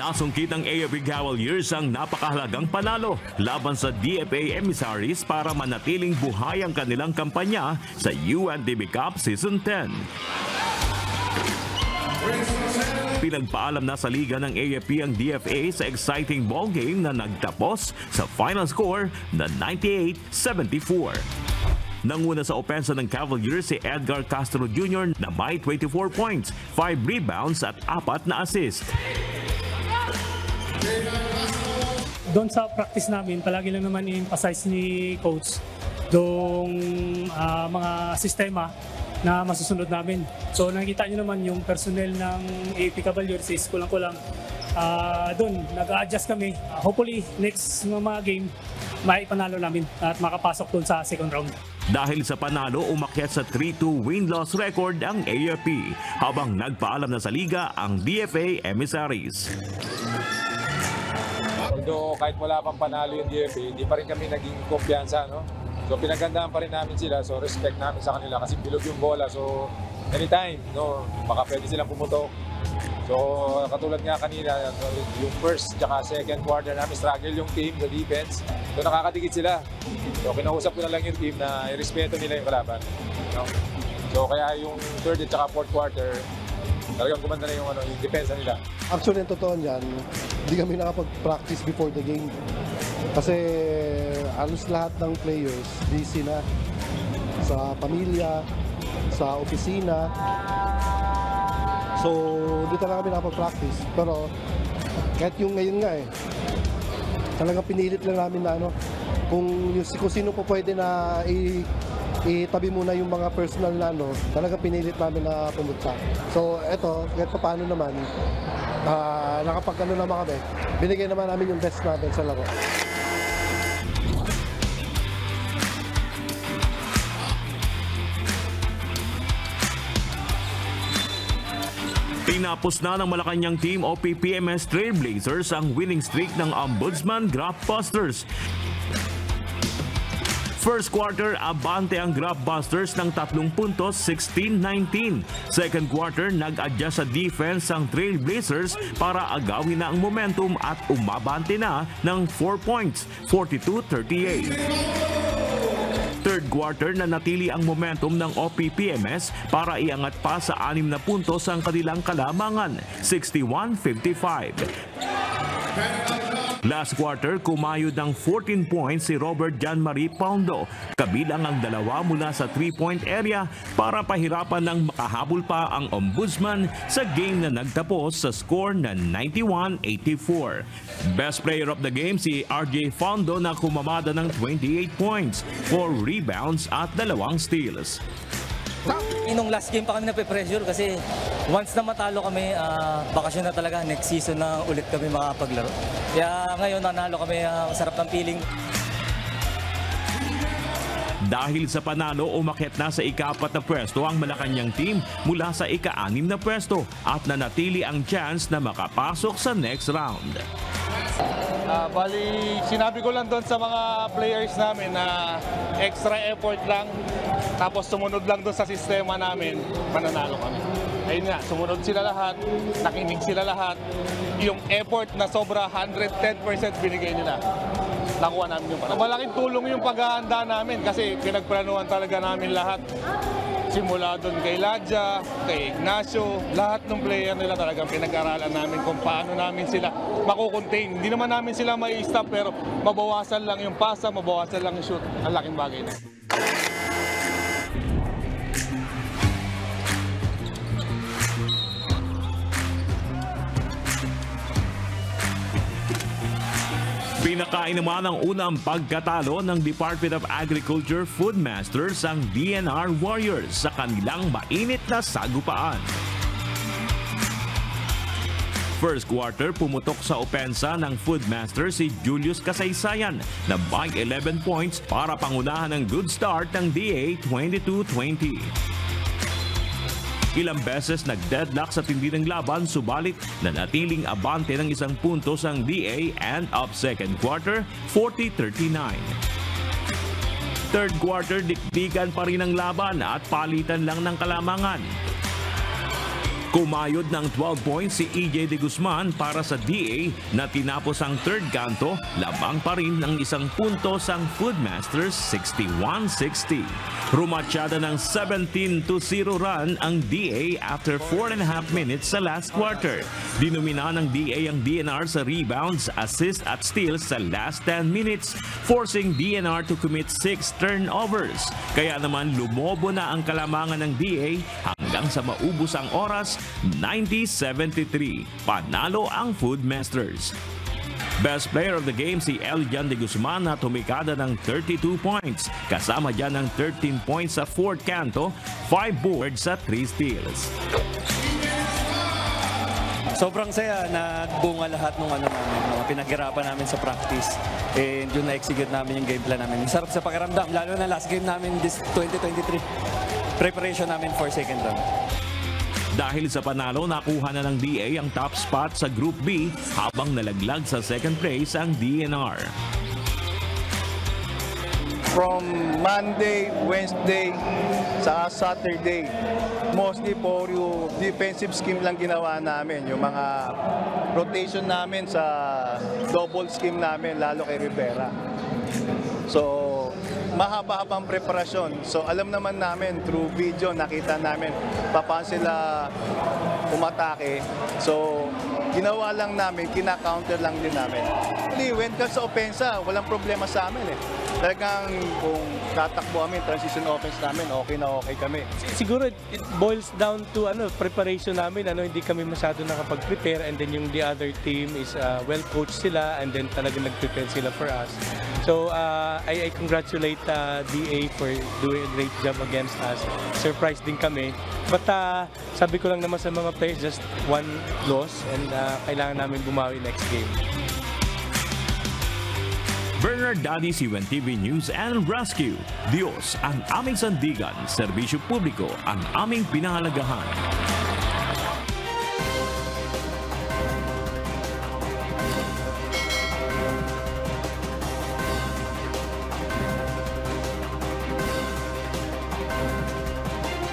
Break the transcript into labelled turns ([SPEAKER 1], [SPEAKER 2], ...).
[SPEAKER 1] Nasungkit ng AFP Cavaliers ang napakahalagang panalo laban sa DFA Emissaries para manatiling buhay ang kanilang kampanya sa UNTV Cup Season 10. Pinagpaalam na sa liga ng AFP ang DFA sa exciting ball game na nagtapos sa final score na 98-74. Nanguna sa opensa ng Cavaliers si Edgar Castro Jr. na may 24 points, 5 rebounds at 4 na assist.
[SPEAKER 2] Doon sa practice namin, palagi lang naman i-emphasize ni coach doong mga sistema na masusunod namin. So nakikita nyo naman yung personnel ng AFP Cavaliers is kulang-kulang. Doon, nag-adjust kami. Hopefully, next mga game, may panalo namin at makapasok doon sa second round.
[SPEAKER 1] Dahil sa panalo, umakyat sa 3-2 win-loss record ang AFP habang nagpaalam na sa liga ang DFA Emissaries.
[SPEAKER 3] Although kahit wala pang panalo yung DFA, hindi pa rin kami naging kumpiyansa, no? So pinagandaan pa rin namin sila, so respect namin sa kanila kasi bilog yung bola. So anytime, no, baka pwede silang pumutok. So katulad nga kanina, yung first tsaka second quarter namin struggle yung team sa defense. So nakakadikit sila. So kinausap ko na lang yung team na irespeto nila yung kalaban. No? So kaya yung third at tsaka fourth quarter, talagang gumanda na yung depensa nila.
[SPEAKER 4] Actually, ang totoo niyan, hindi kami nakapag-practice before the game. Kasi halos lahat ng players busy na sa pamilya, sa opisina. So, hindi talaga kami nakapag-practice. Pero kahit yung ngayon nga talagang pinilit lang namin na kung sino po pwede na itabi muna yung mga personal na talaga pinilit namin na pumunta. So eto, kahit pa paano naman, nakapag naman kami, binigay naman namin yung best namin sa laro.
[SPEAKER 1] Tinapos na ng Malacanang Team o PPMS Trailblazers ang winning streak ng Ombudsman Grapbusters. First quarter, abante ang Grapbusters ng 3 puntos, 16-19. Second quarter, nag-adjust sa defense ang Trailblazers para agawin na ang momentum at umabante na ng 4 points, 42-38. Third quarter na natili ang momentum ng OPPMS para iangat pa sa 6 na puntos ang kanilang kalamangan, 61-55. Last quarter, kumayod ng 14 points si Robert John Marie Paundo, kabilang ang 2 mula sa 3-point area para pahirapan ng makahabol pa ang Ombudsman sa game na nagtapos sa score na 91-84. Best player of the game si RJ Fondo na kumamada ng 28 points, 4 rebounds at 2 steals.
[SPEAKER 5] Nung last game pa kami nape-pressure kasi once na matalo kami, bakasyon na talaga. Next season na ulit kami makapaglaro. Kaya ngayon nanalo kami, masarap ng feeling.
[SPEAKER 1] Dahil sa panalo, umakyat na sa ika-4 na pwesto ang Malacanang Team mula sa ika-6 na pwesto at nanatili ang chance na makapasok sa next round.
[SPEAKER 6] Bali, sinabi ko lang doon sa mga players namin na extra effort lang, tapos sumunod lang doon sa sistema namin, mananalo kami. Ayun nga, sumunod sila lahat, nakinig sila lahat. Yung effort na sobra 110% binigay nila. Nakuha namin yung panalo. Malaking tulong yung paghahanda namin kasi pinagplanuhan talaga namin lahat. Simula doon kay Ladja, kay Ignacio, lahat ng player nila talagang pinag-aralan namin kung paano namin sila makukontain. Hindi naman namin sila mai-stop pero mabawasan lang yung pasa, mabawasan lang yung shoot. Ang laking bagay na.
[SPEAKER 1] Pinakain naman ang unang pagkatalo ng Department of Agriculture Food Masters ang DNR Warriors sa kanilang mainit na sagupaan. First quarter, pumutok sa opensa ng Food Master si Julius Kasaysayan na by 11 points para pangunahan ng good start ng DA 22-20. Ilang beses nag-deadlock sa tindi ng laban subalit nanatiling abante ng 1 puntos ang DA and up second quarter 40-39. Third quarter, dikdikan pa rin ang laban at palitan lang ng kalamangan. Kumayod ng 12 points si EJ De Guzman para sa DA na tinapos ang third kanto, labang pa rin ng isang puntos ang Foodmasters 61-60. Rumatsyada ng 17-0 run ang DA after 4.5 minutes sa last quarter. Dinumina ng DA ang DNR sa rebounds, assist at steals sa last 10 minutes, forcing DNR to commit 6 turnovers. Kaya naman lumobo na ang kalamangan ng DA hanggang sa maubos ang oras, 90-73. Panalo ang Foodmasters. Best player of the game si Elian De Guzman na tumikada ng 32 points. Kasama dyan ng 13 points sa fourth kanto, 5 boards sa 3 steals.
[SPEAKER 7] Sobrang saya, nagbunga lahat ng pinaghirapan namin sa practice. And yun na-execute namin yung game plan namin. Sarap sa pakiramdam, lalo na last game namin this 2023. Preparation namin for second round.
[SPEAKER 1] Dahil sa panalo, nakuha na ng DA ang top spot sa Group B habang nalaglag sa second place ang DNR.
[SPEAKER 8] From Monday, Wednesday, sa Saturday, mostly po yung defensive scheme lang ginawa namin. Yung mga rotation namin sa double scheme namin, lalo kay Rivera. So, mahaba-habang preparasyon. So, alam naman namin through video, nakita namin paano sila umatake. So, ginawa lang namin, kina-counter lang din namin. When comes sa opensa, walang problema sa amin eh. Talagang kung tatakbo kami, transition offense namin, okay na okay kami.
[SPEAKER 9] Siguro it boils down to preparation namin, hindi kami masyado nakapag-prepare, and then yung the other team is well coached sila, and then talagang nag-prepare sila for us. So I congratulate DA for doing a great job against us. Surprised din kami. But sabi ko lang naman sa mga players, just one loss, and kailangan namin bumawi next game.
[SPEAKER 1] Bernard Daddy, CWEN-TV News and Rescue. Diyos ang aming sandigan, serbisyo publiko ang aming pinahalagahan.